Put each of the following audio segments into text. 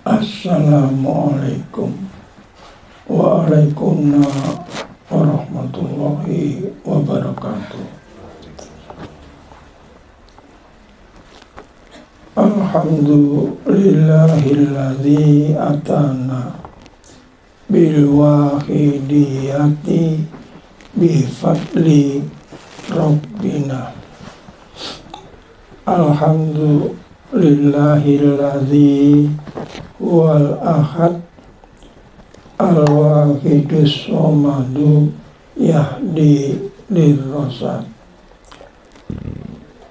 Assalamualaikum Waalaikumsalam warahmatullahi wabarakatuh. Alhamdulillahilladzi atana bil wahidiyati bi fadli rabbina. Alhamdulillahilladzi wal ahad al-wahidus somadu yahdi lirrasad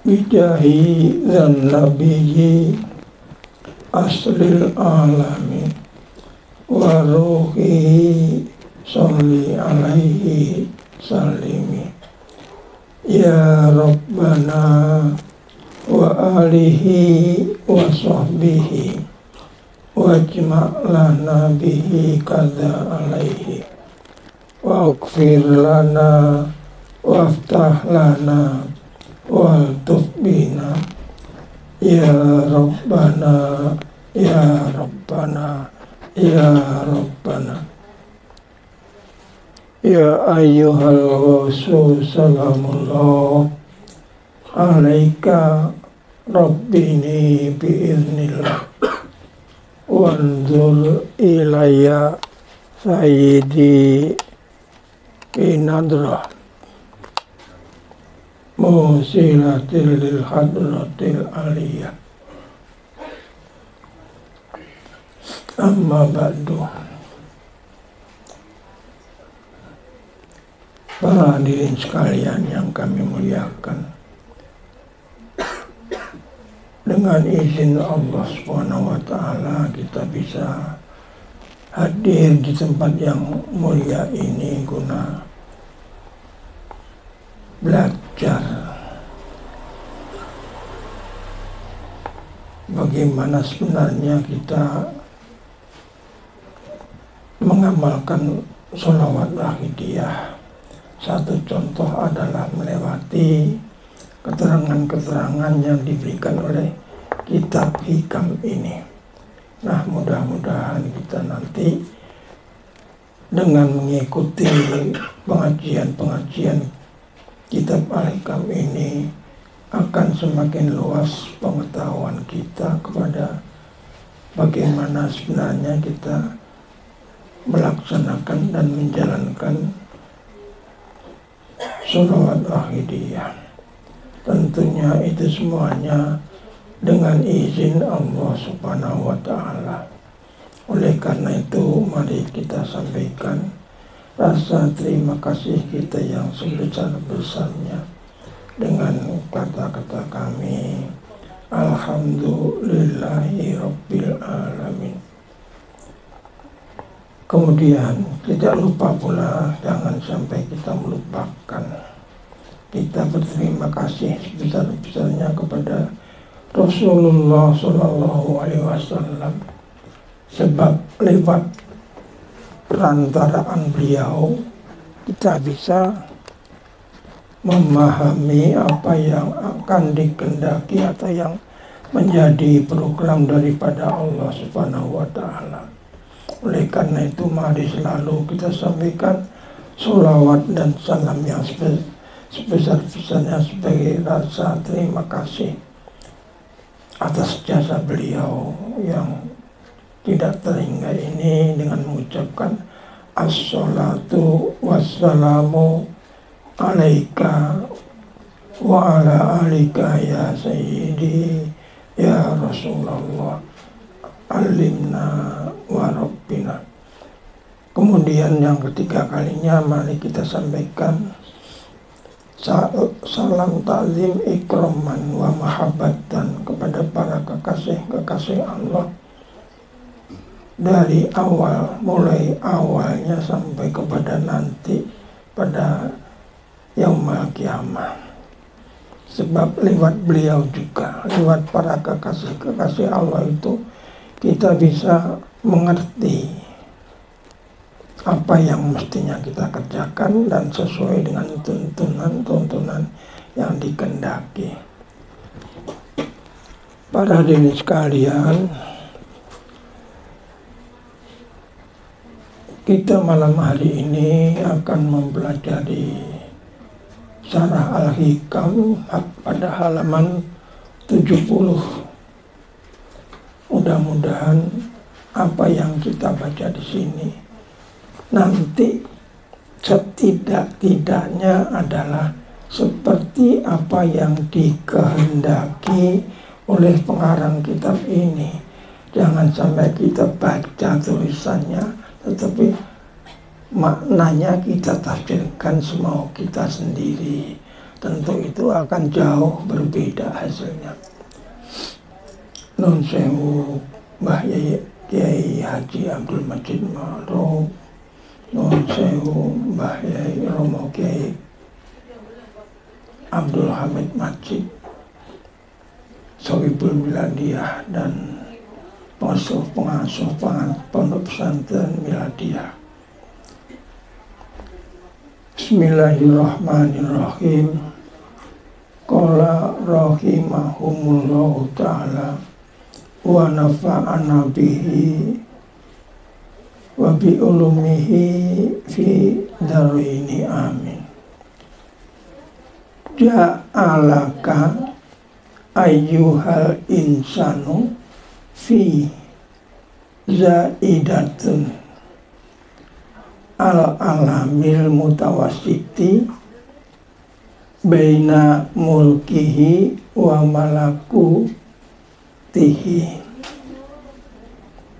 bijahi dan nabiyyi aslil alamin wa ruhi sholli alaihi salimi ya rabbana wa alihi wa sahbihi wajma' lana bihi kadza alaihi wa aghfir lana waftah lana waltuf bina ya rabbana ya rabbana ya rabbana ya ayyuhal rasul salamullah alaika rabbini biiznillah wanzur ilayya sayyidi binadrah musilatil lil hadratil aliyah amma ba'du. Para hadirin sekalian yang kami muliakan, dengan izin Allah SWT kita bisa hadir di tempat yang mulia ini guna belajar bagaimana sebenarnya kita mengamalkan sholawat wahidiyah. Satu contoh adalah melewati keterangan-keterangan yang diberikan oleh kitab hikam ini. Nah, mudah-mudahan kita nanti dengan mengikuti pengajian-pengajian kitab al-hikam ini akan semakin luas pengetahuan kita kepada bagaimana sebenarnya kita melaksanakan dan menjalankan sholawat wahidiyah. Tentunya itu semuanya dengan izin Allah Subhanahu wa ta'ala. Oleh karena itu mari kita sampaikan rasa terima kasih kita yang sebesar-besarnya dengan kata-kata kami alhamdulillahi rabbil alamin. Kemudian tidak lupa pula, jangan sampai kita melupakan, kita berterima kasih sebesar-besarnya kepada Rasulullah Shallallahu Alaihi Wasallam, sebab lewat perantaraan beliau kita bisa memahami apa yang akan dikehendaki atau yang menjadi program daripada Allah Subhanahu wa ta'ala. Oleh karena itu mari selalu kita sampaikan sholawat dan salam yang sebesar-besarnya sebagai rasa terima kasih atas jasa beliau yang tidak terhingga ini dengan mengucapkan as-salatu wassalamu alaika wa ala alika ya sayyidi ya Rasulullah alimna wa rabbina. Kemudian yang ketiga kalinya mari kita sampaikan salam ta'zim ikraman wa mahabbatan kepada para kekasih Allah dari awal, mulai awalnya sampai kepada nanti pada yaumul qiyamah. Sebab lewat beliau juga, lewat para kekasih Allah itu kita bisa mengerti apa yang mestinya kita kerjakan dan sesuai dengan tuntunan yang dikehendaki. Para hadirin sekalian, Kita malam hari ini akan mempelajari Syarah Al-Hikam pada halaman 70. Mudah-mudahan apa yang kita baca di sini nanti setidak-tidaknya adalah seperti apa yang dikehendaki oleh pengarang kitab ini. Jangan sampai kita baca tulisannya tetapi maknanya kita tafsirkan semau kita sendiri. Tentu itu akan jauh berbeda hasilnya. Nun sewu Mbah Kiai Haji Abdul Majid Ma'ruf, nun sewu Mbah Yai Romo Kiai Abdul Hamid Majid, Sohibul Miladiyah, dan pengasuh pondok pesantren Miladiyah. Bismillahirrahmanirrahim. Qala rahimahumullahu ta'ala wa nafa'ana bihi wa bi ulumihi fi darini amin. Ja'alaka ayyuhal insanu fi zaidatun al-alamil mutawassiti baina mulkihi wa malakutihi.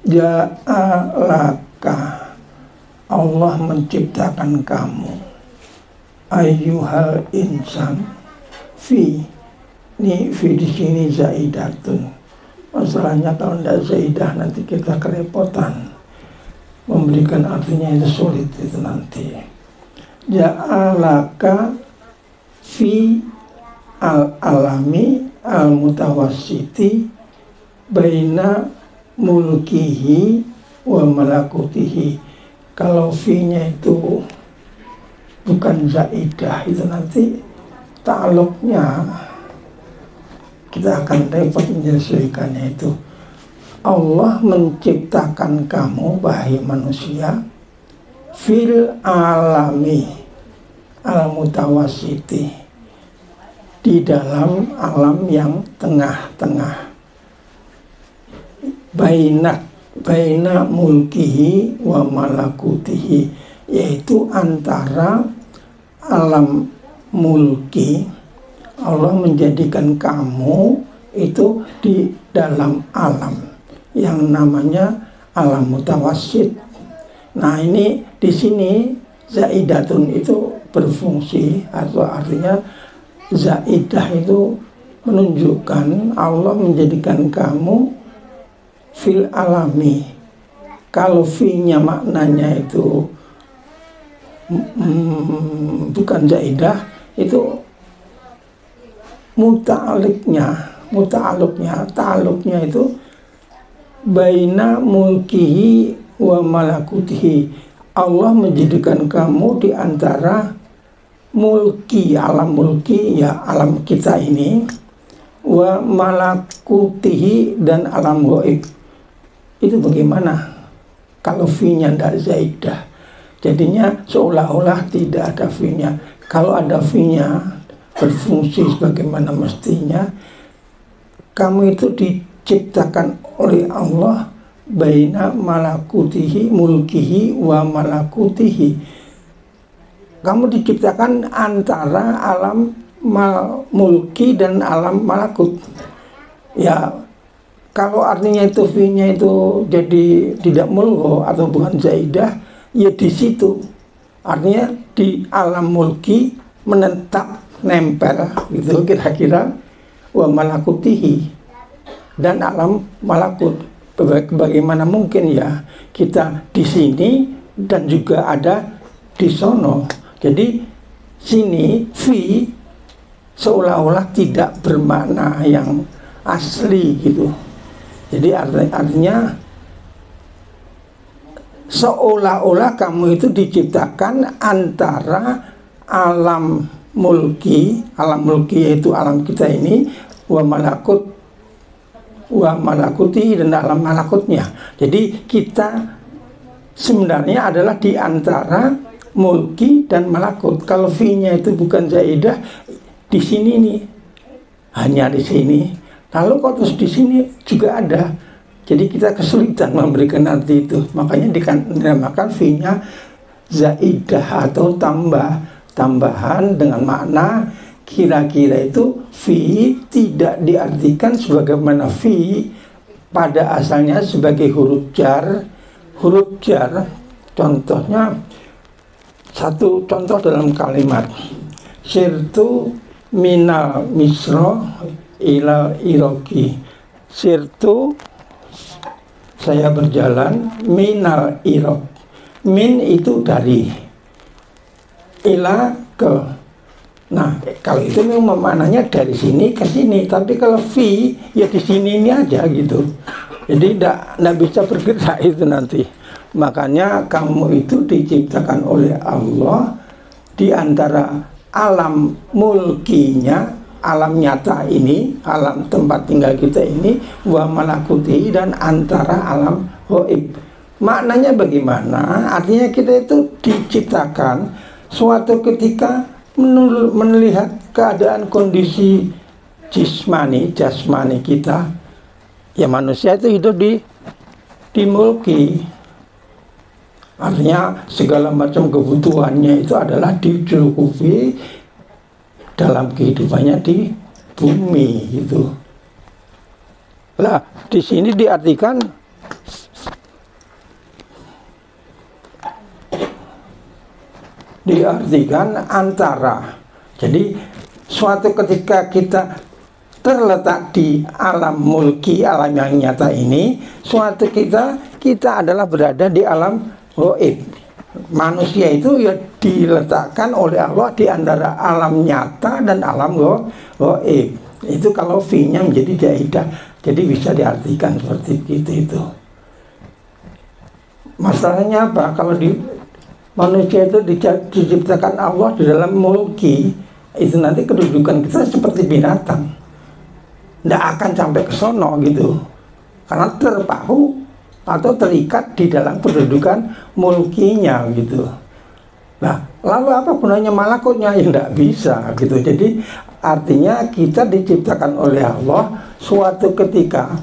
Ja'alaka, Allah menciptakan kamu, ayyuhal insan, fi, ini fi di sini zaidatun. Masalahnya kalau tidak zaidah nanti kita kerepotan memberikan artinya, itu sulit itu nanti. Ja'alaka fi al-alami al-mutawassiti baina mulkihi wa malakutihi. Kalau fi-nya itu bukan zaidah, itu nanti ta'alluqnya kita akan repot menyelesaikannya. Itu Allah menciptakan kamu, wahai manusia, fil alami al-mutawassiti, di dalam alam yang tengah-tengah, baina mulkihi wa malakutihi, yaitu antara alam mulki, Allah menjadikan kamu itu di dalam alam yang namanya alam mutawassit. Nah, ini di sini zaidatun itu berfungsi, atau artinya zaidah itu menunjukkan Allah menjadikan kamu fil alami. Kalau fi-nya maknanya itu bukan zaidah, itu ta'alluqnya itu baina mulkihi wa malakutihi. Allah menjadikan kamu di antara mulki, alam mulki, ya alam kita ini, wa malakutihi, dan alam gaib. Itu bagaimana kalau fi-nya tidak zaidah? Jadinya seolah-olah tidak ada fi-nya. Kalau ada fi-nya berfungsi sebagaimana mestinya, kamu itu diciptakan oleh Allah baina malakutihi, mulkihi wa malakutihi. Kamu diciptakan antara alam mulki dan alam malakut. Ya, kalau artinya itu fi-nya itu jadi tidak mulgho atau bukan zaidah, ya di situ artinya di alam mulki menetap, nempel gitu kira-kira, wa malakutihi, dan alam malakut. Bagaimana mungkin ya kita di sini dan juga ada di sono. Jadi sini fi seolah-olah tidak bermakna yang asli gitu. Jadi artinya seolah-olah kamu itu diciptakan antara alam mulki yaitu alam kita ini, wa malakuti, dan alam malakutnya. Jadi kita sebenarnya adalah di antara mulki dan malakut. Kalau fi-nya itu bukan zaidah, di sini nih, hanya di sini. Lalu kalau terus di sini juga ada. Jadi kita kesulitan memberikan arti itu. Makanya dinamakan fi-nya zaidah atau tambahan dengan makna kira-kira itu fi tidak diartikan sebagaimana fi pada asalnya sebagai huruf jar. Huruf jar, contohnya satu contoh dalam kalimat sirtu minal misro ila iroki. Sirtu, saya berjalan, minal irok. Min itu dari, ila ke. Nah, kalau itu memang maknanya dari sini ke sini. Tapi kalau fi, ya di sini ini aja gitu. Jadi tidak bisa bergerak itu nanti. Makanya kamu itu diciptakan oleh Allah di antara alam mulkinya, alam nyata ini, alam tempat tinggal kita ini, wa malakuti, dan antara alam ghaib. Maknanya bagaimana? Artinya kita itu diciptakan suatu ketika melihat keadaan kondisi jasmani kita. Ya, manusia itu hidup di mulki. Artinya segala macam kebutuhannya itu adalah dicukupi dalam kehidupannya di bumi gitu. Lah, di sini diartikan antara. Jadi suatu ketika kita terletak di alam mulki, alam yang nyata ini, suatu kita adalah berada di alam ghaib. Manusia itu ya diletakkan oleh Allah di antara alam nyata dan alam ghaib. Itu kalau fi-nya menjadi zaidah. Jadi bisa diartikan seperti itu. Masalahnya apa? Kalau manusia itu diciptakan Allah di dalam mulki, itu nanti kedudukan kita seperti binatang, tidak akan sampai ke sono gitu, karena terpaku atau terikat di dalam kedudukan mulkinya gitu. Nah, lalu apa gunanya malakutnya? Ya tidak bisa gitu. Jadi artinya kita diciptakan oleh Allah suatu ketika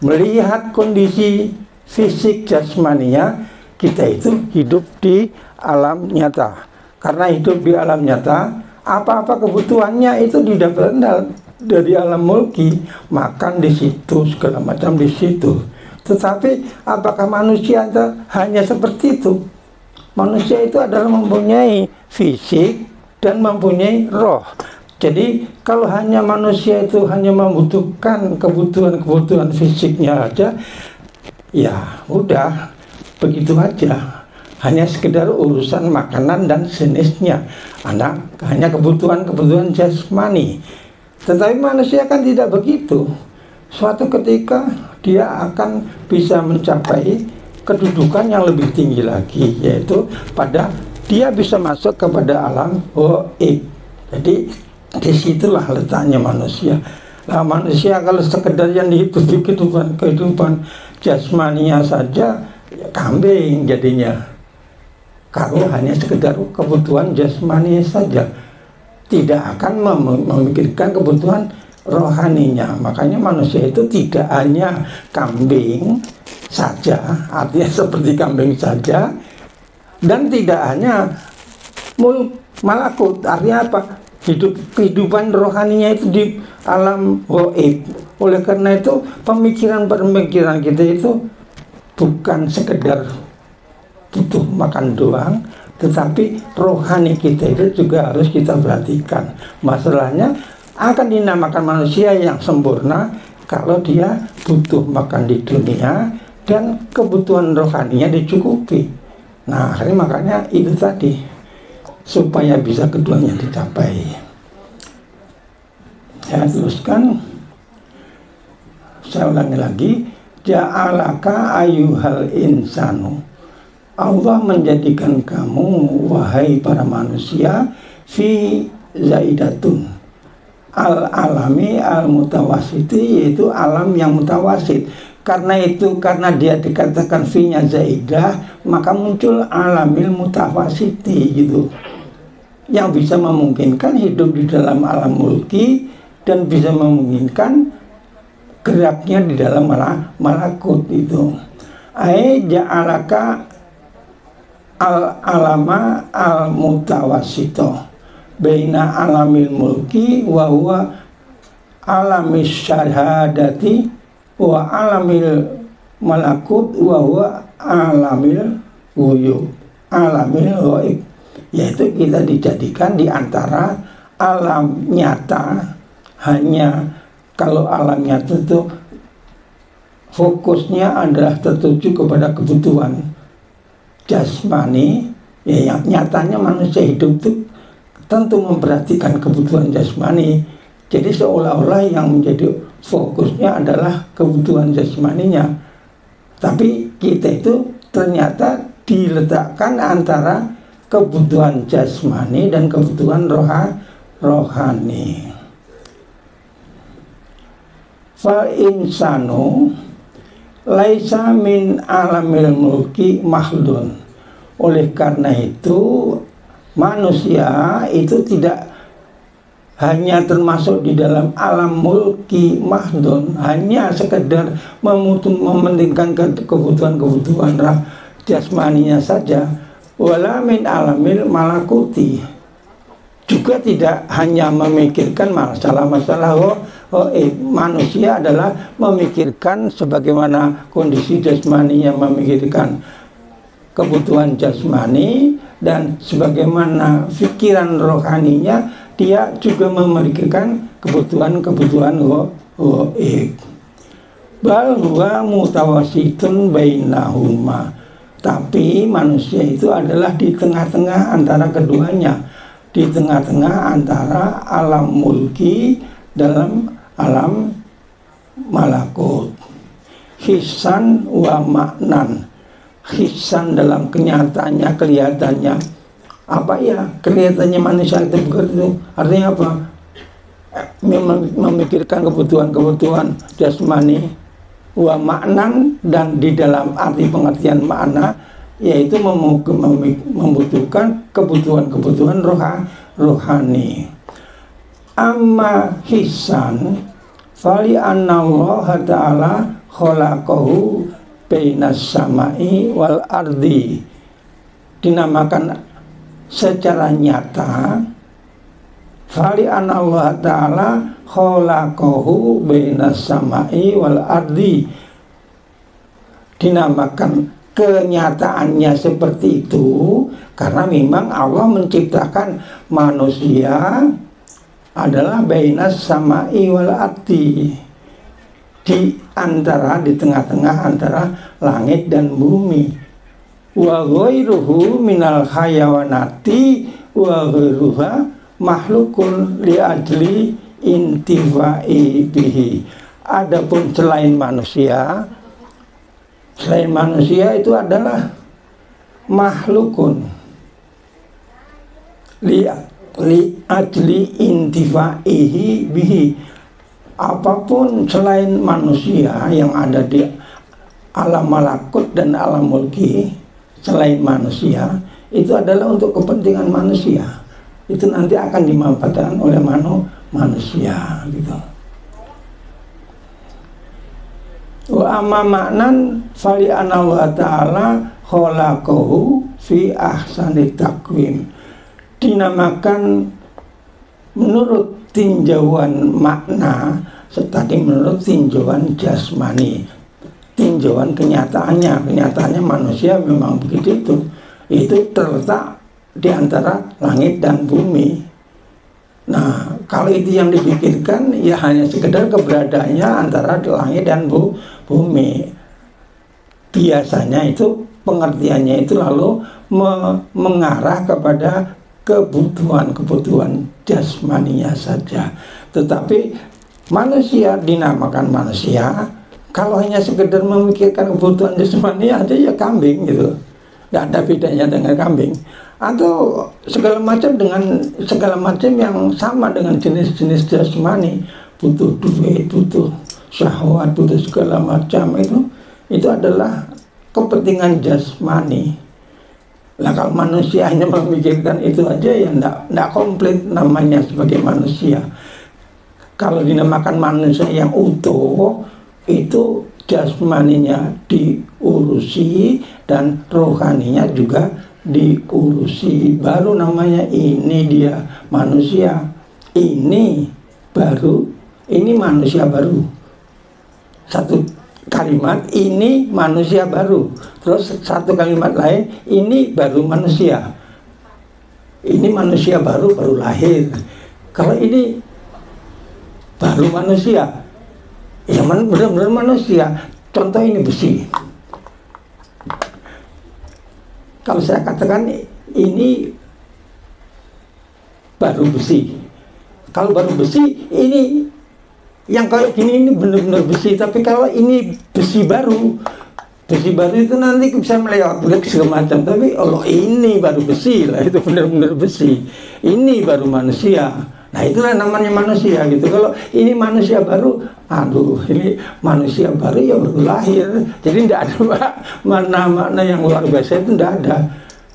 melihat kondisi fisik jasmaninya, kita itu hidup di alam nyata. Karena hidup di alam nyata, apa-apa kebutuhannya itu didapatkan dari alam mulki, makan di situ, segala macam di situ. Tetapi apakah manusia itu hanya seperti itu? Manusia itu adalah mempunyai fisik dan mempunyai roh. Jadi kalau hanya manusia itu hanya membutuhkan kebutuhan fisiknya aja, ya udah begitu aja, hanya sekedar urusan makanan dan jenisnya, hanya kebutuhan jasmani. Tetapi manusia kan tidak begitu. Suatu ketika dia akan bisa mencapai kedudukan yang lebih tinggi lagi, yaitu pada dia bisa masuk kepada alam ghaib. Jadi disitulah letaknya manusia. Nah, manusia kalau sekedar yang dihidupi kehidupan jasmaninya saja, ya kambing jadinya. Kalau hanya sekedar kebutuhan jasmani saja, tidak akan memikirkan kebutuhan rohaninya. Makanya manusia itu tidak hanya kambing saja, artinya seperti kambing saja, dan tidak hanya malakut, artinya apa? Kehidupan rohaninya itu di alam ghaib. Oleh karena itu pemikiran kita itu bukan sekedar butuh makan doang, tetapi rohani kita itu juga harus kita perhatikan. Masalahnya akan dinamakan manusia yang sempurna kalau dia butuh makan di dunia dan kebutuhan rohaninya dicukupi. Nah, makanya itu tadi, supaya bisa keduanya dicapai. Saya teruskan, saya ulangi lagi. Ja'alaka ayyuhal insanu, Allah menjadikan kamu, wahai para manusia, fi zaidatun. al-alami al-mutawasiti, yaitu alam yang mutawasit. Karena itu, karena dia dikatakan fi-nya zaidah, maka muncul alamil mutawasiti gitu, yang bisa memungkinkan hidup di dalam alam mulki dan bisa memungkinkan geraknya di dalam malakut itu. Ja'alaka al-alama al-mutawasito baina alamil mulki wa huwa alamis syahadati wa alamil malakut wa huwa alamil ghuyub, alamil ghaib, yaitu kita dijadikan di antara alam nyata. Hanya kalau alam nyata itu fokusnya adalah tertuju kepada kebutuhan jasmani, ya, yang nyatanya manusia hidup itu tentu memperhatikan kebutuhan jasmani. Jadi seolah-olah yang menjadi fokusnya adalah kebutuhan jasmaninya. Tapi kita itu ternyata diletakkan antara kebutuhan jasmani dan kebutuhan rohani. Fal insanu laisa min alamil mulki mahdun. Oleh karena itu manusia itu tidak hanya termasuk di dalam alam mulki mahdun, hanya sekedar mementingkan kebutuhan-kebutuhan jasmaninya saja. Wala min alamil malakuti, juga tidak hanya memikirkan masalah-masalah manusia adalah memikirkan sebagaimana kondisi jasmaninya memikirkan kebutuhan jasmani, dan sebagaimana pikiran rohaninya dia juga memikirkan kebutuhan-kebutuhan gaib. Bal huwa mutawasitun bainahuma, tapi manusia itu adalah di tengah-tengah antara keduanya, di tengah-tengah antara alam mulki dalam alam malakut. Hisan wa maknan, hisan dalam kenyataannya, kelihatannya apa ya, kelihatannya manusia itu begitu, artinya apa? Memikirkan kebutuhan-kebutuhan jasmani, wa maknan, dan di dalam arti pengertian makna yaitu membutuhkan kebutuhan-kebutuhan rohani. Amma hisan fali anna Allah ta'ala khalaqahu bainas samai wal ardi, dinamakan secara nyata fali anna Allah ta'ala khalaqahu bainas samai wal ardi, dinamakan kenyataannya seperti itu karena memang Allah menciptakan manusia adalah bainas samai wal ardi, di antara, di tengah-tengah antara langit dan bumi. Wa ghairuhu minal hayawanati wa ghairuha makhlukun li ajli intifai bihi. Adapun selain manusia itu adalah makhlukun li ajli intifaihi bihi. Apapun selain manusia yang ada di alam malakut dan alam mulki, selain manusia itu adalah untuk kepentingan manusia, itu nanti akan dimanfaatkan oleh manusia gitu. Wa amma maknan fali anna wa ta'ala khalaqahu fi ahsani taqwim, dinamakan menurut tinjauan makna tadi, menurut tinjauan jasmani, tinjauan kenyataannya manusia memang begitu, itu terletak di antara langit dan bumi. Nah, kalau itu yang dipikirkan ya hanya sekedar keberadaannya antara langit dan bumi. Biasanya itu pengertiannya itu lalu mengarah kepada kebutuhan jasmaninya saja. Tetapi manusia dinamakan manusia kalau hanya sekedar memikirkan kebutuhan jasmani aja ya kambing gitu, nggak ada bedanya dengan kambing. Atau segala macam yang sama dengan jenis-jenis jasmani, butuh duit, butuh syahwat, butuh segala macam, itu adalah kepentingan jasmani. Nah, kalau manusia hanya memikirkan itu aja, ya enggak komplit namanya sebagai manusia. Kalau dinamakan manusia yang utuh, itu jasmaninya diurusi dan rohaninya juga diurusi, baru namanya ini dia manusia. Ini manusia baru. Satu kalimat, ini manusia baru. Terus satu kalimat lain, ini baru manusia. Ini manusia baru lahir. Kalau ini baru manusia, ya benar-benar manusia. Contoh ini besi. Kalau saya katakan ini baru besi, kalau baru besi, ini yang kayak gini ini benar-benar besi. Tapi kalau ini besi baru itu nanti bisa melewat segala macam. Tapi Allah, ini baru besi lah, itu benar-benar besi. Ini baru manusia. Nah, itulah namanya manusia gitu. Kalau ini manusia baru, ini manusia baru ya baru lahir. Jadi tidak ada makna yang luar biasa, itu tidak ada.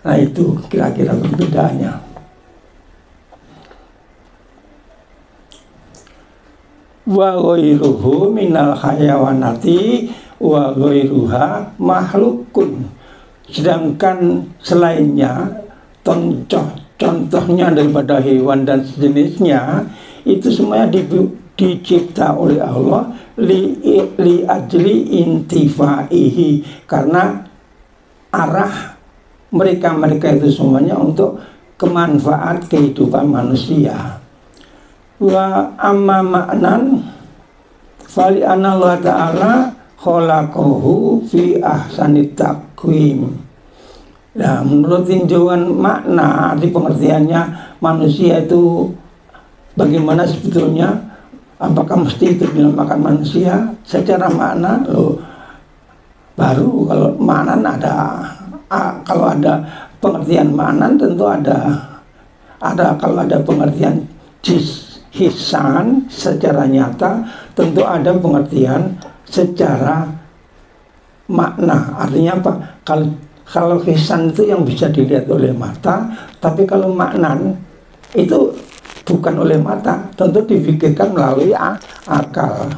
Nah, itu kira-kira perbedaannya. Wa ghairuhu minal hayawanati wa ghairuha makhlukun. Sedangkan selainnya, contohnya daripada hewan dan sejenisnya, itu semuanya dicipta oleh Allah li ajli intifaihi, karena arah mereka itu semuanya untuk kemanfaat kehidupan manusia. Wa amma ma'nan fali anna Allah ta'ala khalaqahu fi ahsani taqwim. Nah, menurut tinjauan makna, arti pengertiannya manusia itu bagaimana sebetulnya? Apakah mesti itu dinamakan manusia? Secara makna, baru kalau makna kalau ada pengertian makna tentu ada kalau ada pengertian hisan secara nyata, tentu ada pengertian secara makna. Artinya apa? Kalau hisan itu yang bisa dilihat oleh mata, tapi kalau maknan itu bukan oleh mata, tentu dipikirkan melalui akal.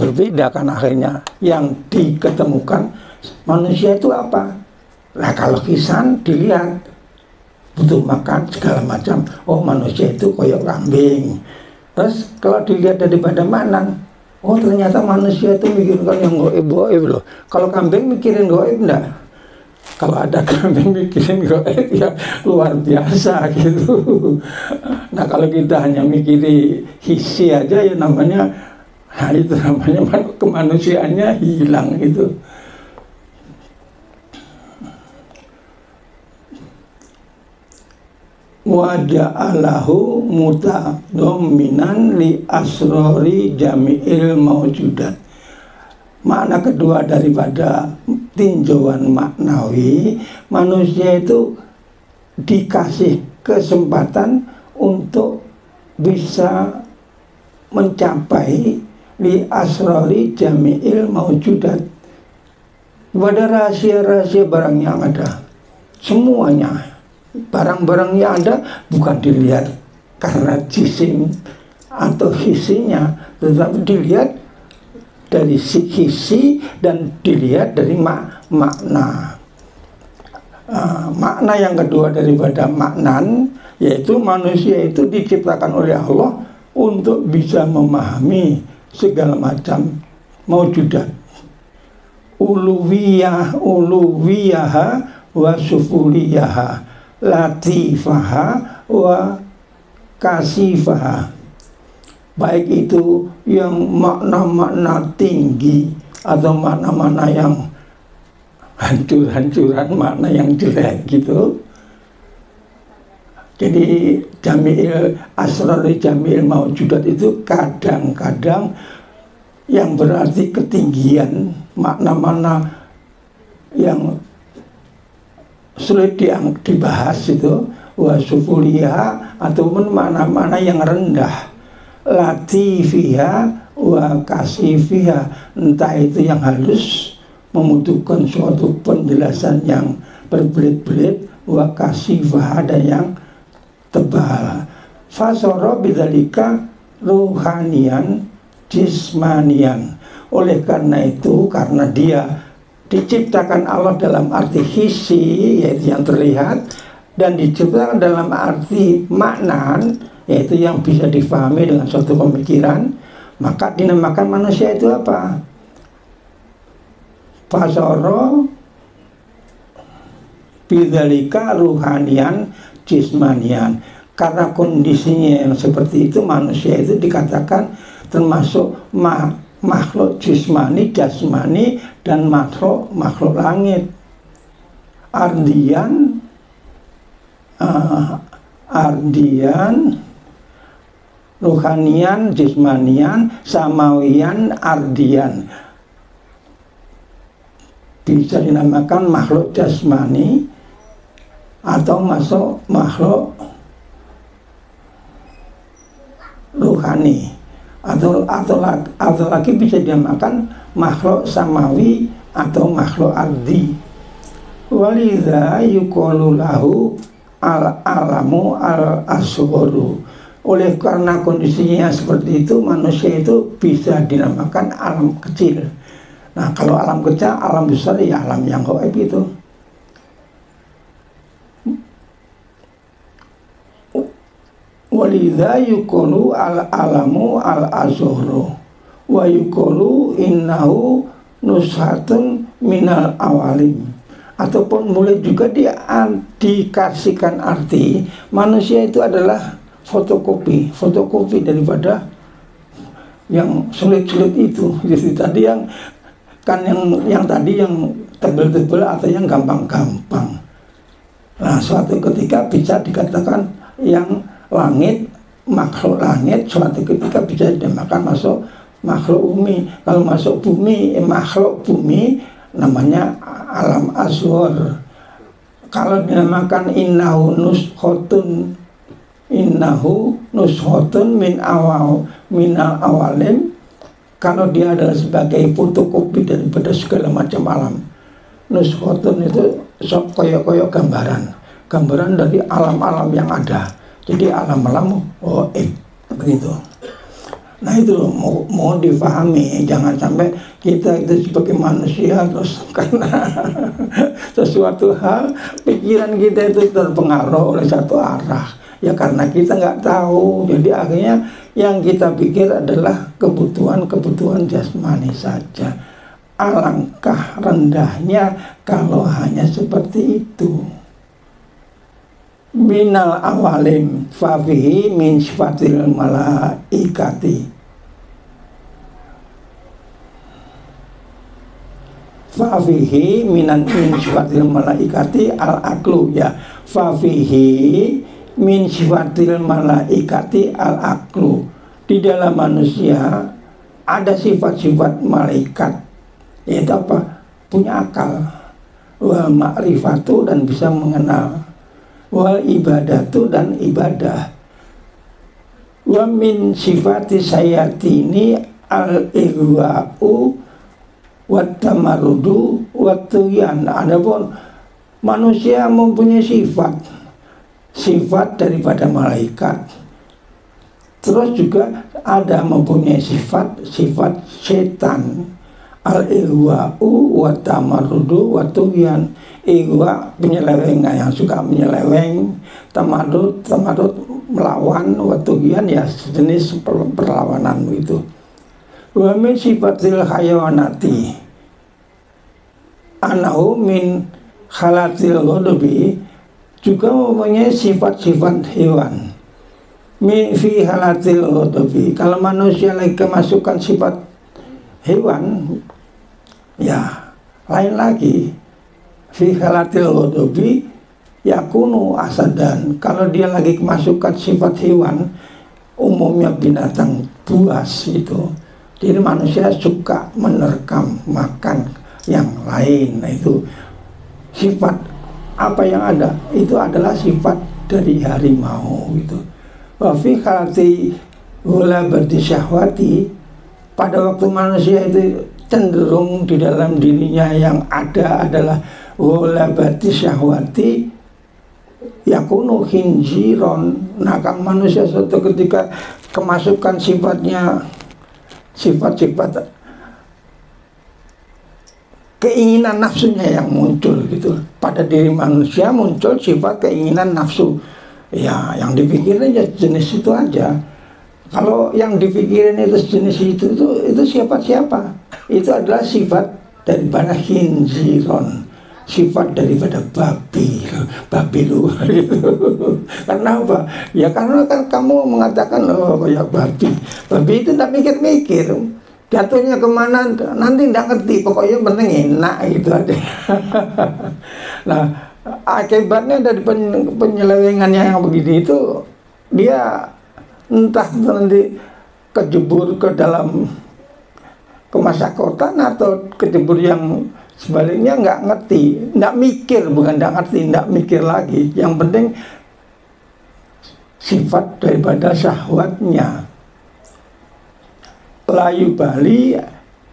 Berbeda kan akhirnya yang diketemukan manusia itu apa? Nah, kalau hisan dilihat, butuh makan segala macam, oh manusia itu koyok kambing. Terus kalau dilihat daripada maknan, oh ternyata manusia itu mikirkan yang goib loh. Kalau kambing mikirin goib enggak? Kalau ada kambing mikirin goib ya luar biasa gitu. Nah, kalau kita hanya mikiri hisi aja ya namanya, nah itu namanya kemanusiaannya hilang gitu. Wa ja'alahu mutadamminan li asrori jami'il mawjudat. Makna kedua daripada tinjauan maknawi, manusia itu dikasih kesempatan untuk bisa mencapai li asrori jami'il mawjudat, pada rahasia-rahasia barang yang ada. Semuanya barang-barang yang ada bukan dilihat karena jisim atau hisinya, tetapi dilihat dari hisi dan dilihat dari makna. Makna yang kedua daripada maknan, yaitu manusia itu diciptakan oleh Allah untuk bisa memahami segala macam maujudat, uluwiyaha wa sufuliyaha, latifaha wa kasifaha, baik itu yang makna-makna tinggi atau makna-makna yang hancur-hancuran, makna yang jelek gitu. Jadi jami'il asrar jami'il maujudat itu kadang-kadang yang berarti ketinggian, makna-makna yang sulit dibahas itu. Wa sufuliha, ataupun mana-mana yang rendah. Latifiha wa kasifiha, entah itu yang halus membutuhkan suatu penjelasan yang berbelit-belit, wa kasifah, ada yang tebal. Fasoro bidzalika ruhanian jismanian. Oleh karena itu, karena dia diciptakan Allah dalam arti hisi, yaitu yang terlihat, dan diciptakan dalam arti maknan, yaitu yang bisa difahami dengan suatu pemikiran, maka dinamakan manusia itu apa? Fasoro bidzalika ruhanian jismanian. Karena kondisinya yang seperti itu, manusia itu dikatakan termasuk makhluk jismani, jasmani, dan makhluk langit. Ardian, ruhanian, jismanian, samawian, ardian. Bisa dinamakan makhluk jasmani atau masuk makhluk ruhani, atau lagi bisa dinamakan makhluk samawi atau makhluk ardi. Walidha yuqalu lahu al-alamu al-asgharu. Oleh karena kondisinya seperti itu, manusia itu bisa dinamakan alam kecil. Nah, kalau alam kecil, alam besar, ya alam yang gaib itu. Walidha yuqalu al-alamu al-asgharu wa yuqalu innahu nushatun minal awalim. Ataupun mulai juga dikasihkan arti manusia itu adalah fotokopi daripada yang sulit-sulit itu. Jadi tadi yang tadi yang tebel-tebel atau yang gampang-gampang. Nah, suatu ketika bisa dikatakan yang langit, makhluk langit, suatu ketika bisa dinamakan masuk makhluk bumi. Kalau masuk bumi, makhluk bumi, namanya alam asghar. Kalau dinamakan innahu nushotun minal awalim, kalau dia adalah sebagai fotokopi daripada segala macam alam. Nushotun itu koyok-koyok gambaran dari alam-alam yang ada. Jadi alam-alam begitu. Nah itu mohon difahami, jangan sampai kita itu sebagai manusia terus karena sesuatu hal pikiran kita itu terpengaruh oleh satu arah, ya karena kita nggak tahu, jadi akhirnya yang kita pikir adalah kebutuhan jasmani saja. Alangkah rendahnya kalau hanya seperti itu. Minal awalim fafihi min sifatil malaikati. Fafihi min sifatil malaikati al-aklu, ya. Fafihi min sifatil malaikati al-aklu. Di dalam manusia ada sifat-sifat malaikat, yaitu apa? Punya akal, wa ma'rifatu, dan bisa mengenal, wal ibadatu, dan ibadah. Wa min sifati sayatini al-ighwa'u wat tamarudu wat tuyan. Adapun manusia mempunyai sifat daripada malaikat. Terus juga ada mempunyai sifat setan. Al-ighwa'u wat tamarudu wat tuyan. Ighwa, penyeleweng, yang suka menyeleweng. Tamadud melawan. Watugian, ya sejenis perlawanan itu. Wa min sifatil hayawanati anahu min khalatil ghadabi, juga mempunyai sifat-sifat hewan. Min fi halatil ghadabi, kalau manusia lagi kemasukan sifat hewan, ya lain lagi. Fi halatil ghadabi yakunu asadan, kalau dia lagi kemasukan sifat hewan, umumnya binatang buas itu. Jadi manusia suka menerkam makan yang lain. Nah itu sifat apa yang ada itu adalah sifat dari harimau gitu. Wa fi khalati ghulabati syahwati, pada waktu manusia itu cenderung di dalam dirinya yang ada adalah ghulabati syahwati yakunu khinziron. Nah, kalau manusia suatu ketika kemasukan sifatnya sifat-sifat keinginan nafsunya yang muncul gitu. Pada diri manusia muncul sifat keinginan nafsu. Ya, yang dipikirin ya jenis itu aja. Kalau yang dipikirin itu jenis itu siapa? Itu adalah sifat daripada khinziron, sifat daripada babi lu gitu. Karena apa? Ya karena kan kamu mengatakan kayak babi itu tidak mikir-mikir, jatuhnya kemana nanti tidak ngerti, pokoknya penting enak gitu aja. Nah, akibatnya dari penyelewengannya yang begini itu, dia entah nanti kejebur ke dalam kemasakotan atau kejebur yang sebaliknya nggak ngerti, nggak mikir, bukan nggak ngerti, nggak mikir lagi. Yang penting sifat daripada syahwatnya. Layu bali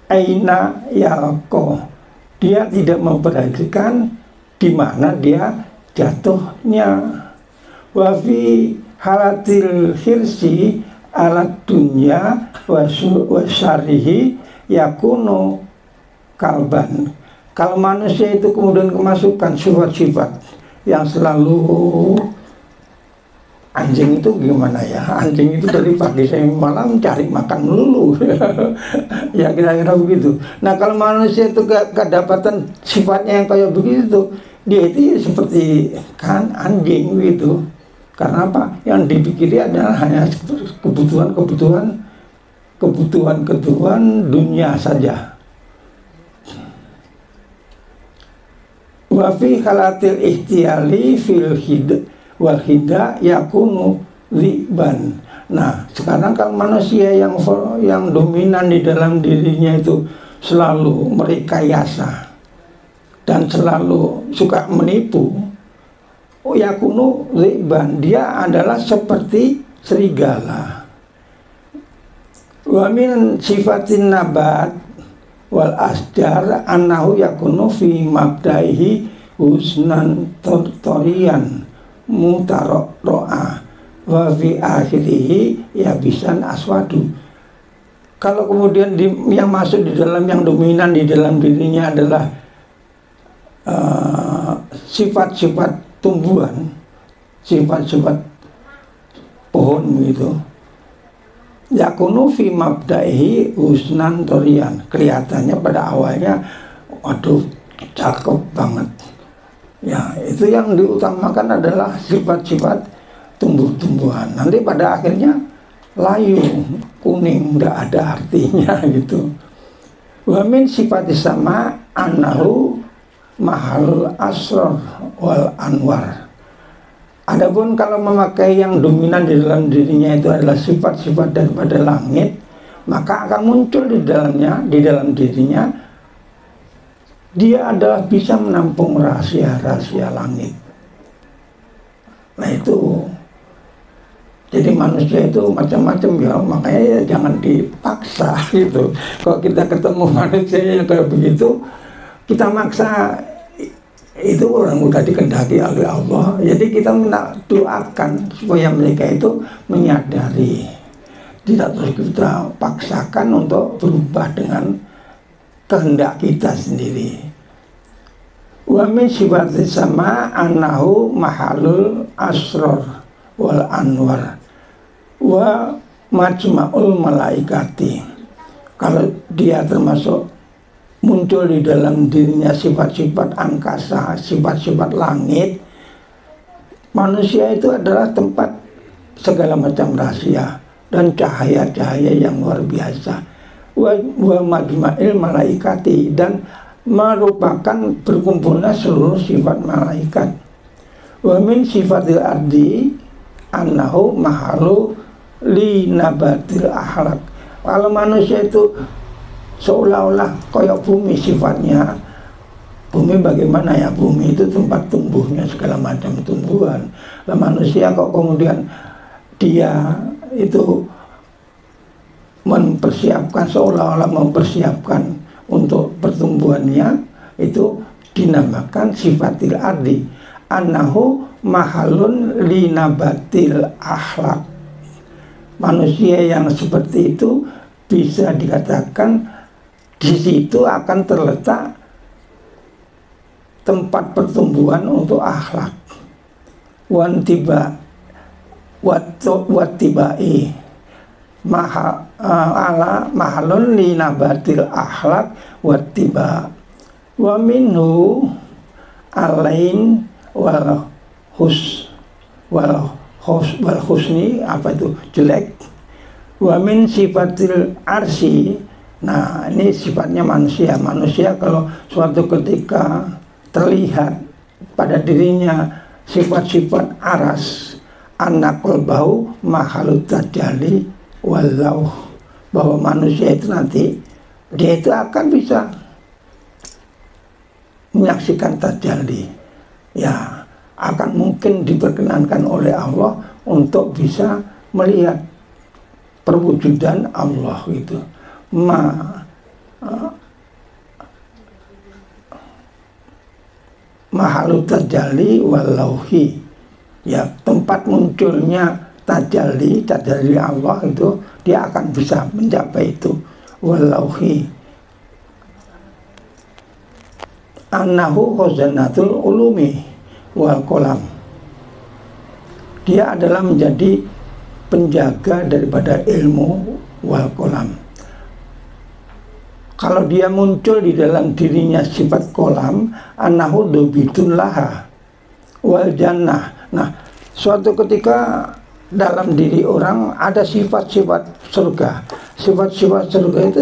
aina yalko, dia tidak memperhatikan di mana dia jatuhnya. Wafi halatil hirsi alat dunya wasyarihi yakunu kalban. Kalau manusia itu kemudian kemasukan sifat-sifat yang selalu, anjing itu gimana ya, anjing itu dari pagi sampai malam cari makan melulu. Ya kira-kira begitu. Nah, kalau manusia itu kedapatan sifatnya yang kayak begitu, dia itu seperti kan anjing gitu. Karena apa? Yang dipikiri adalah hanya kebutuhan dunia saja. Wa fi halatil ihtiyali fil hid wal hida yakunu liban. Nah, sekarang kalau manusia yang dominan di dalam dirinya itu selalu merekayasa dan selalu suka menipu, yakunu liban, dia adalah seperti serigala. Wa min sifatin nabat wal asjar annahu yakunu fi mabdaihi husnan torian mutaro'a wa fi akhirihi yabisan aswadu. Kalau kemudian yang masuk di dalam, yang dominan di dalam dirinya adalah sifat-sifat tumbuhan, sifat-sifat pohon gitu, yakunu fi mabdaihi husnan torian, kelihatannya pada awalnya waduh cakep banget ya, itu yang diutamakan adalah sifat-sifat tumbuh-tumbuhan. Nanti pada akhirnya layu, kuning, nggak ada artinya gitu. Wa min sifati sama annahu mahal asrar wal anwar. Adapun kalau memakai yang dominan di dalam dirinya itu adalah sifat-sifat daripada langit, maka akan muncul di dalamnya, di dalam dirinya, dia adalah bisa menampung rahasia-rahasia langit. Nah itu, jadi manusia itu macam-macam ya, makanya ya jangan dipaksa gitu. Kalau kita ketemu manusia yang kayak begitu, kita maksa, itu orang udah dikendaki oleh Allah. Jadi kita doakan supaya mereka itu menyadari, tidak terus kita paksakan untuk berubah dengan kehendak kita sendiri. Wa min sifati sama annahu mahalul asror wal anwar wa majma'ul malaikati. Kalau dia termasuk muncul di dalam dirinya sifat-sifat angkasa, sifat-sifat langit, manusia itu adalah tempat segala macam rahasia dan cahaya-cahaya yang luar biasa. Wa majma'il malaikati, dan merupakan berkumpulnya seluruh sifat malaikat. Wa min sifatil ardi annahu mahalu li nabatil akhlak. Kalau manusia itu seolah-olah koyok bumi sifatnya, Bumi bagaimana ya? Bumi itu tempat tumbuhnya segala macam tumbuhan. Lah manusia kok kemudian dia itu mempersiapkan, seolah-olah mempersiapkan untuk pertumbuhannya, itu dinamakan sifatil ardi, annahu mahalun linabatil akhlak. Manusia yang seperti itu bisa dikatakan di situ akan terletak tempat pertumbuhan untuk akhlak. Wattibai mahalun linabatil akhlak wattiba wa minhu alain wal husni, apa itu, jelek. Wa min sifatil arsi. Nah, ini sifatnya manusia. Manusia kalau suatu ketika terlihat pada dirinya sifat-sifat aras, anakul bau mahalut tajali walau, bahwa manusia itu nanti dia itu akan bisa menyaksikan tajalli, ya akan mungkin diperkenankan oleh Allah untuk bisa melihat perwujudan Allah itu. Mahalut tajalli walauhi, ya tempat munculnya tajalli Allah itu dia akan bisa mencapai itu. Walauhi annahu khazanatul ulumi wal kolam, dia adalah menjadi penjaga daripada ilmu wal kolam. Kalau dia muncul di dalam dirinya sifat kolam, annahu dobitun laha wal jannah. Nah, suatu ketika dalam diri orang ada sifat-sifat surga. Sifat-sifat surga itu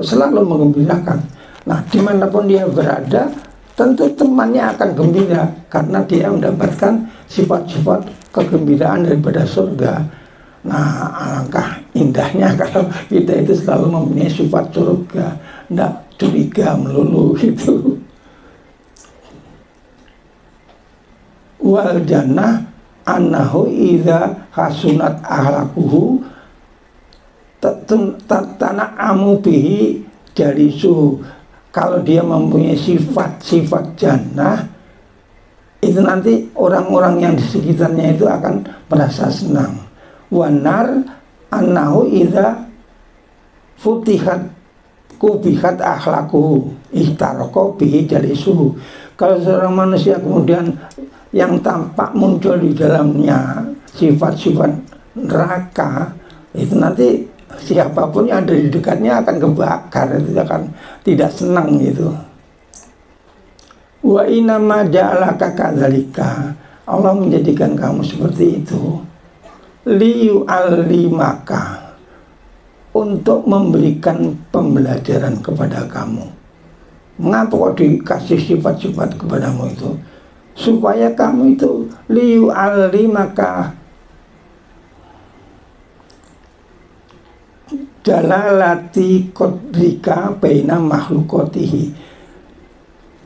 selalu menggembirakan. Nah, dimanapun dia berada, tentu temannya akan gembira karena dia mendapatkan sifat-sifat kegembiraan daripada surga. Nah, alangkah indahnya kalau kita itu selalu mempunyai sifat surga, tidak curiga melulu gitu. Wal jannah annahu idza hasunat ahlakuhu tana'amu bihi jalisu. Kalau dia mempunyai sifat-sifat jannah, itu nanti orang-orang yang di sekitarnya itu akan merasa senang. Wanar annahu idza futihat kubihat akhlaku ihtaraqo bihi jalisuhu. Kalau seorang manusia kemudian yang tampak muncul di dalamnya sifat-sifat neraka, itu nanti siapapun yang ada di dekatnya akan kebakar, itu akan tidak senang gitu. Wa inama ja'alaka kadzalika, Allah menjadikan kamu seperti itu liyu'allimaka, untuk memberikan pembelajaran kepada kamu. Mengapa kok dikasih sifat-sifat kepadamu itu? Supaya kamu itu liyu'allimaka jalalati qadrika baina makhluqatihi.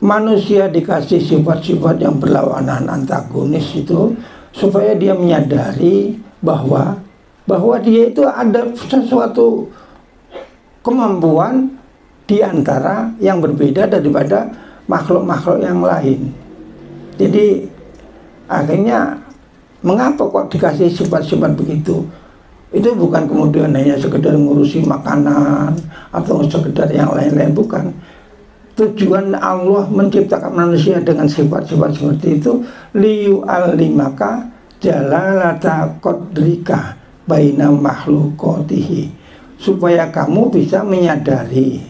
Manusia dikasih sifat-sifat yang berlawanan, antagonis itu, supaya dia menyadari bahwa dia itu ada sesuatu kemampuan di antara yang berbeda daripada makhluk-makhluk yang lain. Jadi akhirnya mengapa kok dikasih sifat-sifat begitu? Itu bukan kemudian hanya sekedar ngurusi makanan atau sekedar yang lain-lain, bukan. Tujuan Allah menciptakan manusia dengan sifat-sifat seperti itu liyu'allimaka jalalata qadrika baina makhluqatihi, supaya kamu bisa menyadari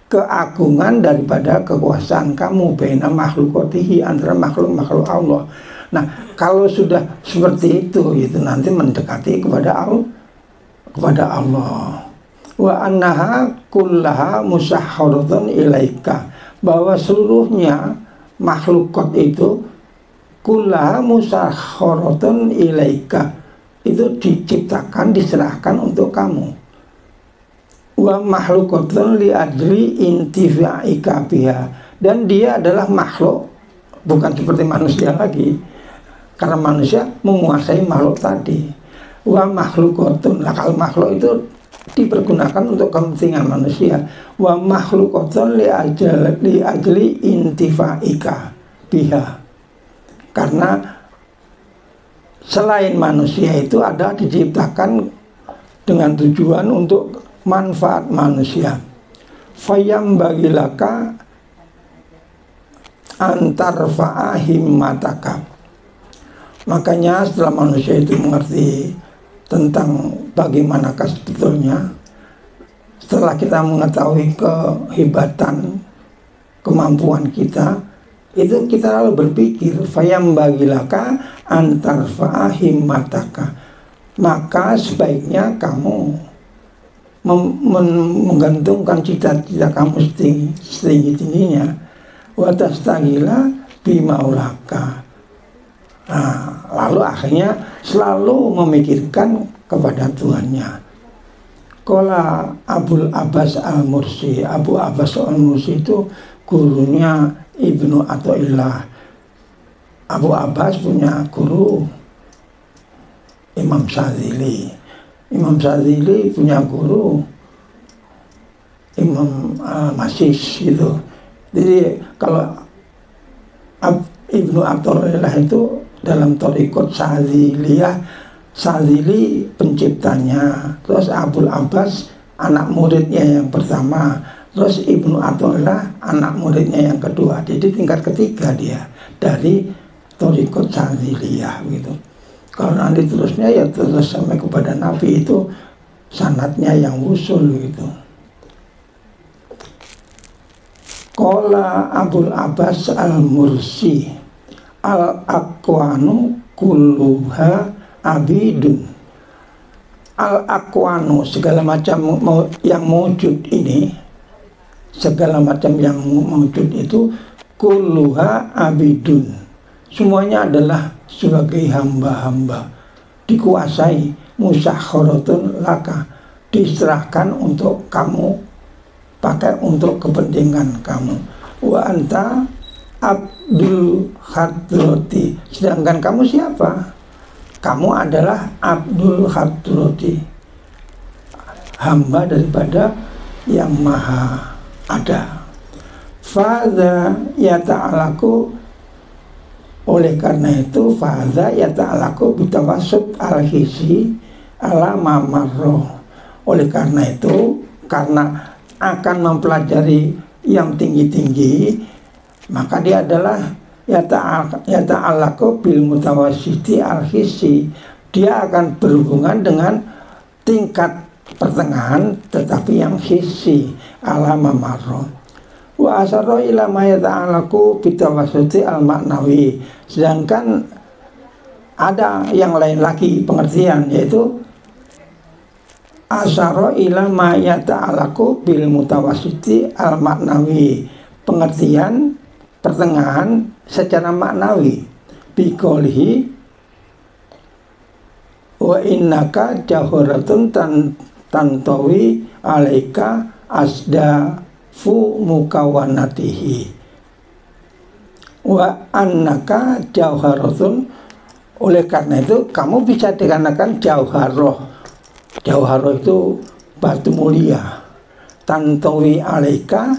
keagungan daripada kekuasaan kamu baina makhluqatihi, antara makhluk-makhluk Allah. Nah, kalau sudah seperti itu nanti mendekati kepada Allah. Wa annaha kullaha musahharatun ilaika, bahwa seluruhnya makhlukat itu kullaha musahharatun ilaika, itu diciptakan, diserahkan untuk kamu. wa makhlukatun li ajli intifa'ika biha, dan dia adalah makhluk, bukan seperti manusia lagi, karena manusia menguasai makhluk tadi. Wa makhlukatun, lah kalau makhluk itu dipergunakan untuk kepentingan manusia. Wa makhlukatun li ajli intifa'ika biha, karena selain manusia itu ada diciptakan dengan tujuan untuk manfaat manusia. Fayam bagilaka antar fa'ahimmataka. Makanya setelah manusia itu mengerti tentang bagaimanakah sebetulnya, setelah kita mengetahui kehebatan kemampuan kita, itu kita lalu berpikir fayam bagilaka antar fa'ahimmataka, maka sebaiknya kamu menggantungkan cita-cita kamu setinggi-tingginya, wa tastagila bimaulaka. Nah, lalu akhirnya selalu memikirkan kepada Tuhannya. Qala Abul Abbas Al-Mursi. Abu Abbas Al-Mursi itu gurunya Ibnu Athaillah. Abu Abbas punya guru Imam Syadzili. Imam Syadzili punya guru Imam Masis gitu. Jadi kalau Ibnu Athaillah itu dalam thariqat Syadziliyah, Syadzili penciptanya, terus Abul Abbas anak muridnya yang pertama, terus Ibnu Athaillah anak muridnya yang kedua. Jadi tingkat ketiga dia dari thariqat Syadziliyah gitu. Kalau nanti terusnya ya terus sampai kepada Nabi, itu sanadnya yang usul gitu. Qala Abul Abbas Al-Mursi, al-aqwanu kulluha abidun. Al-aqwanu, segala macam yang mewujud ini, segala macam yang mewujud itu, kulluha abidun, semuanya adalah sebagai hamba-hamba, dikuasai, musakharatun laka, diserahkan untuk kamu, pakai untuk kepentingan kamu. Wa anta abdul hadrati, sedangkan kamu siapa? Kamu adalah abdul hadrati, hamba daripada yang maha ada. Fadha yata'alaku, oleh karena itu fadha yata'alaku bitawassut al-hisi ala mamarroh. Oleh karena itu, karena akan mempelajari yang tinggi-tinggi, maka dia adalah yata'alaku bil mutawassiti al-hisi, dia akan berhubungan dengan tingkat pertengahan tetapi yang hisi ala mamarroh. Wa asarro ila ma yata'alaku bitawassuti al-maknawi, sedangkan ada yang lain lagi pengertian, yaitu asarro ila ma yata'alaku bil mutawassiti al-maknawi, pengertian pertengahan secara maknawi. Biqolihi wa innaka jawharatun tantawi alaika asda fu mukawanatihi wa annaka jauharatun. Oleh karena itu kamu bisa dikarenakan jauharoh. Jauharoh itu batu mulia. Tantawi alaika,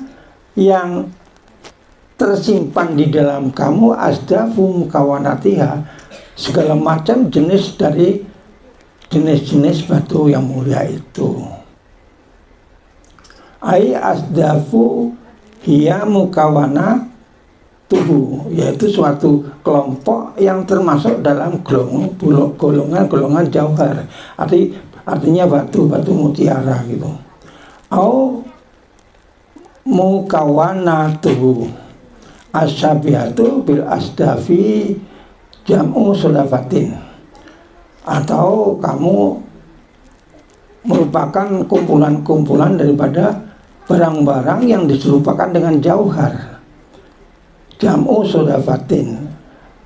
yang tersimpan di dalam kamu, asdafu mukawanatiha, segala macam jenis dari jenis-jenis batu yang mulia itu. Ai asdafu hiya mukawana tubuh, yaitu suatu kelompok yang termasuk dalam golongan jauhar, artinya batu mutiara gitu. Au mukawana tubuh asyabihatu bil asdafi jam'u sulafatin, atau kamu merupakan kumpulan-kumpulan daripada barang-barang yang diserupakan dengan jauhar. Jam'u sodafatin,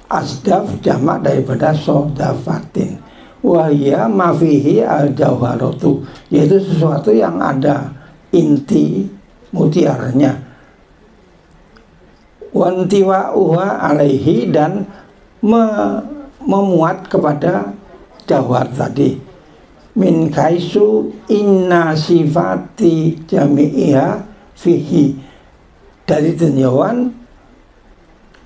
asdaf jamak daripada sodafatin. Wahia mafihi al jauharatu, yaitu sesuatu yang ada inti mutiaranya, wantiwa'uha alaihi, dan memuat kepada jawhar tadi, min kaisu inna sifati jami'iha fihi, dari tinjauan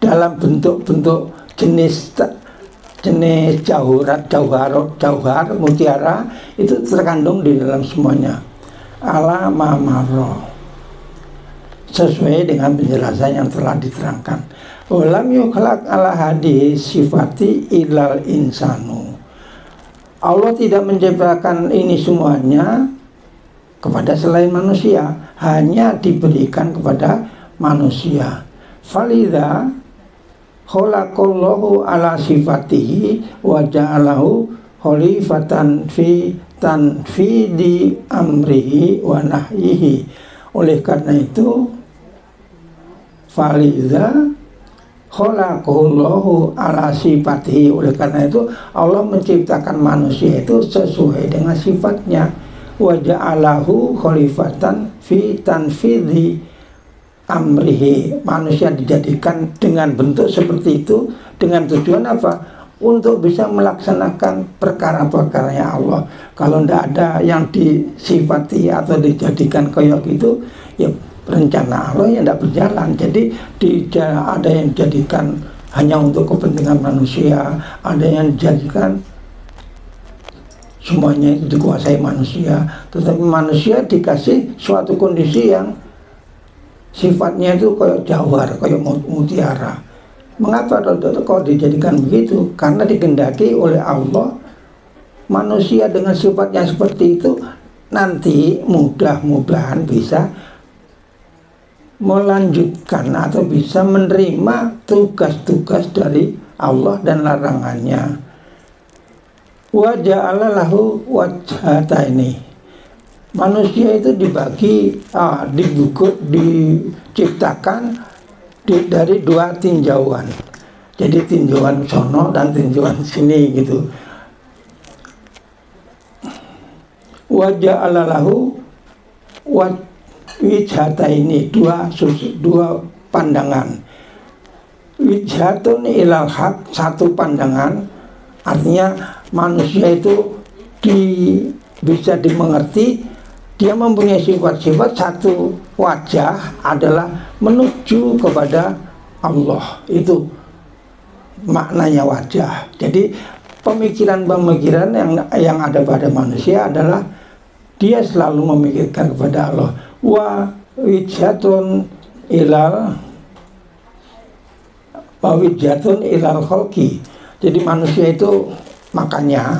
dalam bentuk-bentuk jenis jauhar mutiara itu terkandung di dalam semuanya, ala mamaro, sesuai dengan penjelasan yang telah diterangkan. Walam yukhlaq ala hadhihi sifati ilal insanu, Allah tidak menciptakan ini semuanya kepada selain manusia, hanya diberikan kepada manusia. Falidha khalaqallahu ala sifatihi wa ja'alahu khalifatan fi tanfidi amrihi wa nahyihi. Oleh karena itu, falidha khalaqallahu ala sifatihi, oleh karena itu Allah menciptakan manusia itu sesuai dengan sifatnya. Wa ja'alahu khalifatan fi tanfidi amrihi, manusia dijadikan dengan bentuk seperti itu dengan tujuan apa? Untuk bisa melaksanakan perkara-perkaranya Allah. Kalau tidak ada yang disifati atau dijadikan kayak gitu, ya rencana Allah yang tidak berjalan. Jadi tidak ada yang dijadikan hanya untuk kepentingan manusia, ada yang dijadikan semuanya itu dikuasai manusia, tetapi manusia dikasih suatu kondisi yang sifatnya itu kayak jawhar, kayak mutiara. Mengapa kalau dijadikan begitu? Karena dikehendaki oleh Allah manusia dengan sifatnya seperti itu nanti mudah-mudahan bisa melanjutkan atau bisa menerima tugas-tugas dari Allah dan larangannya. Wa ja'ala lahu wajhataini, manusia itu dibagi, diciptakan dari dua tinjauan. Jadi tinjauan sono dan tinjauan sini gitu. Wa ja'ala lahu wijhataini, dua pandangan. Wijhatun ilal haq, satu pandangan, artinya manusia itu bisa dimengerti, dia mempunyai sifat-sifat. Satu wajah adalah menuju kepada Allah, itu maknanya wajah. Jadi pemikiran-pemikiran yang ada pada manusia adalah dia selalu memikirkan kepada Allah. Wa wijhatun ilal khalqi. Jadi manusia itu makanya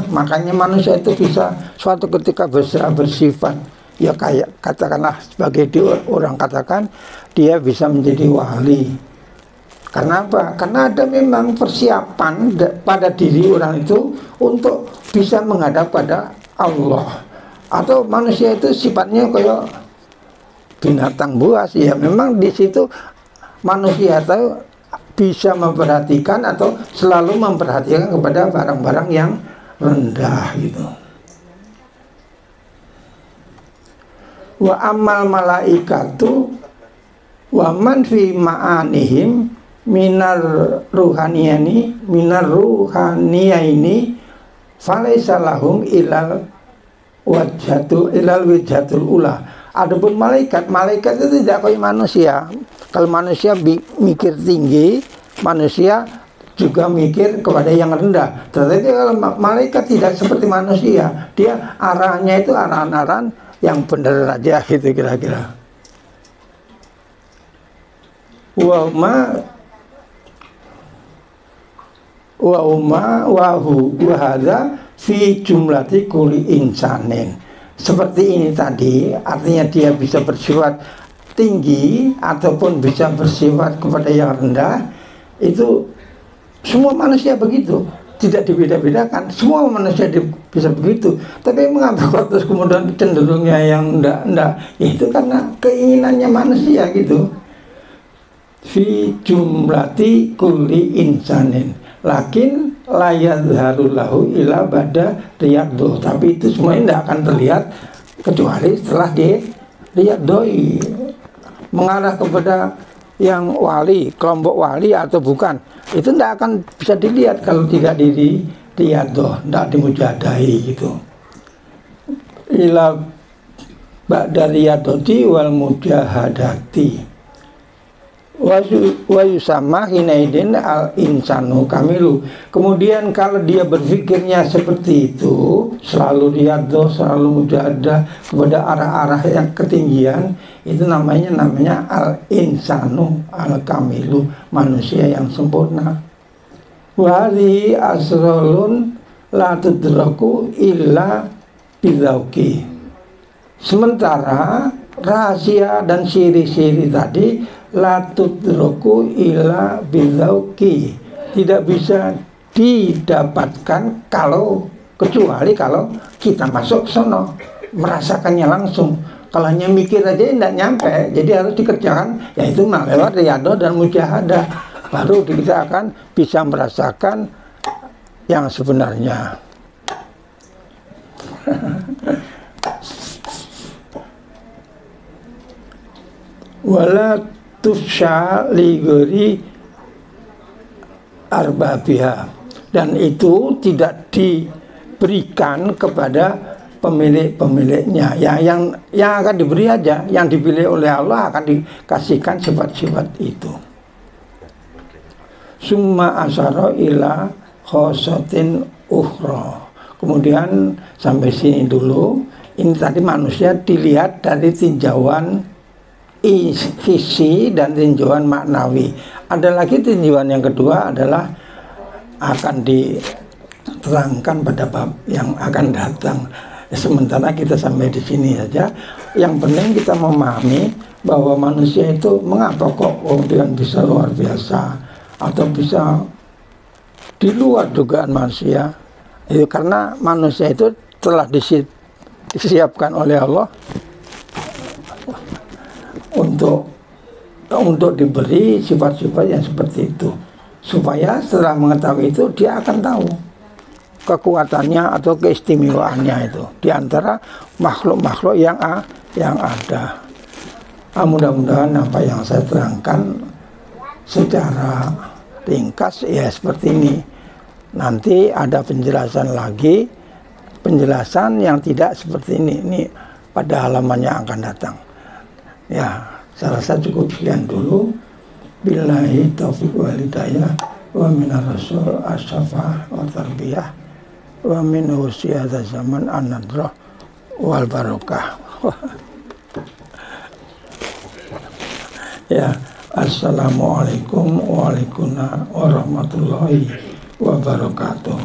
manusia itu bisa suatu ketika bersifat, ya kayak katakanlah sebagai orang katakan dia bisa menjadi wali. Karena apa? Karena ada memang persiapan pada diri orang itu untuk bisa menghadap pada Allah. Atau manusia itu sifatnya kayak binatang buas, ya memang di situ manusia itu bisa memperhatikan atau selalu memperhatikan kepada barang-barang yang rendah gitu. Wa amal malaikatu wa man fi ma'anihim minar ruhaniyaini falaysa lahum ilal wijhatul ula. Adapun malaikat itu tidak kayak manusia. Kalau manusia mikir tinggi, manusia juga mikir kepada yang rendah. Tetapi kalau malaikat tidak seperti manusia, dia arahnya itu arahan-arahan yang benar aja gitu kira-kira. Wahada fi jumlati kuli insanin. Seperti ini tadi, artinya dia bisa bersifat tinggi ataupun bisa bersifat kepada yang rendah. Itu semua manusia begitu, tidak dibeda-bedakan. Semua manusia bisa begitu. Tapi mengapa terus kemudian cenderungnya yang enggak? Itu karena keinginannya manusia gitu. Fi jumlati kulli insanin lakin layadharulahu ila bada riyadhu. Tapi itu semuanya tidak akan terlihat kecuali setelah lihat doi mengarah kepada yang wali, kelompok wali atau bukan, itu tidak akan bisa dilihat kalau tidak dilihat doh, tidak dimujadahi gitu. Ila ba'da riyadati wal mujahadati wa yusamma hinaidin al insanu kamilu. Kemudian kalau dia berpikirnya seperti itu, selalu riyadhah, selalu mujahadah kepada arah-arah yang ketinggian, itu namanya al insanu al kamilu, manusia yang sempurna. Wa hadhihi asrarun la tudraku illa bidzauqi. Sementara rahasia dan siri-siri tadi la tudroku ila bidzauqi, tidak bisa didapatkan kecuali kalau kita masuk sono, merasakannya langsung. Kalau hanya mikir aja tidak nyampe, jadi harus dikerjakan, yaitu lewat riyadhah dan mujahadah, baru kita akan bisa merasakan yang sebenarnya. Wala tufsha ligori arbabiha, dan itu tidak diberikan kepada pemilik-pemiliknya. Yang akan diberi aja, yang dipilih oleh Allah akan dikasihkan sifat-sifat itu. Summa asyara ila khosatin ukhra. Kemudian sampai sini dulu. Ini tadi manusia dilihat dari tinjauan hissi dan tinjauan maknawi. Ada lagi tinjauan yang kedua adalah akan diterangkan pada bab yang akan datang. Sementara kita sampai di sini saja. Yang penting kita memahami bahwa manusia itu mengapa kok kemudian bisa luar biasa atau bisa di luar dugaan manusia. Itu karena manusia itu telah disiapkan oleh Allah untuk diberi sifat-sifat yang seperti itu, supaya setelah mengetahui itu dia akan tahu kekuatannya atau keistimewaannya itu di antara makhluk-makhluk yang ada. Mudah-mudahan apa yang saya terangkan secara ringkas ya seperti ini. Nanti ada penjelasan lagi, penjelasan yang tidak seperti ini. Ini pada halaman yang akan datang. Ya, saya rasa cukup sekian dulu. Billahi taufiq wal hidayah wa minar rasul asyafa wa tarbiyah wa min husiyadha zaman an-nadrah wal barakah. Ya, assalamualaikum warahmatullahi wabarakatuh.